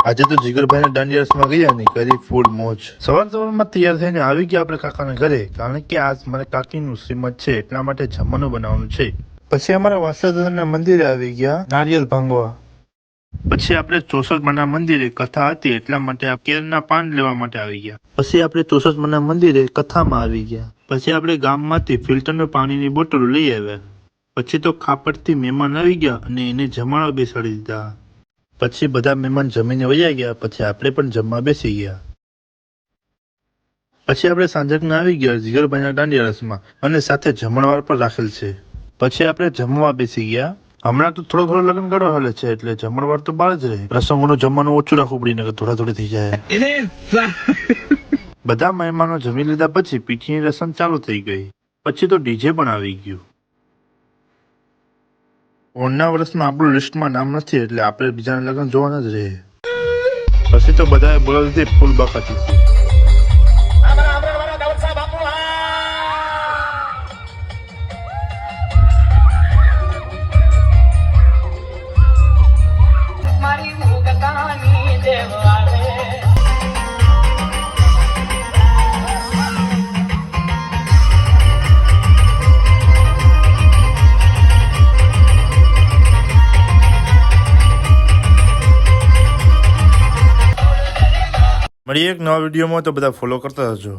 આજે તો જીગરભાઈ દાંડિયા રસમાં ગયા ને કરી ફૂલ મોજ। સવારમાં તૈયાર થઈને આવી ગયા આપણે કાકાના ઘરે, કારણ કે આજ મારે કાકીનું શ્રીમત છે એટલા માટે જમવાનું બનાવવાનું છે। પછી અમારા વાસુદેવના મંદિરે આવી ગયા નારિયેલ ભાંગવા। પછી આપણે ચોસઠમાના મંદિરે કથા હતી એટલા માટે કેળના પાન લેવા માટે આવી ગયા। પછી આપણે ચોસઠમાના મંદિરે કથામાં આવી ગયા। પછી આપણે ગામમાંથી ફિલ્ટરનું પાણીની બોટલ લઈ આવ્યા। પછી તો ખાપરથી મહેમાન આવી ગયા અને એને જમાડવા બેસાડી દીધા। પછી બધા મહેમાન જમીને વયા ગયા। પછી આપણે પણ જમવા બેસી ગયા। પછી આપણે સાંજકના આવી ગયા જીગરભાઈના દાંડિયા રસમાં અને સાથે જમણવાર પણ રાખેલ છે। પછી આપણે જમવા બેસી ગયા। હમણાં તો થોડો લગ્ન ગાળો હાલે છે એટલે જમણવાર તો બહાર જ રહે। પ્રસંગોનું જમવાનું ઓછું રાખવું પડી નકર થોડા થઈ જાય। બધા મહેમાનો જમી લીધા પછી પીઠીની રસમ ચાલુ થઈ ગઈ। પછી તો ડીજે પણ આવી ગયું। ઓળના વર્ષમાં આપણું લિસ્ટમાં નામ નથી એટલે આપણે બીજાના લગ્ન જોવાના જ રહે। પછી તો બધાએ બોલાવી ફૂલ બાકાતી હતી। મળીએ એક નવા વિડીયોમાં, તો બધા ફોલો કરતા રહેજો।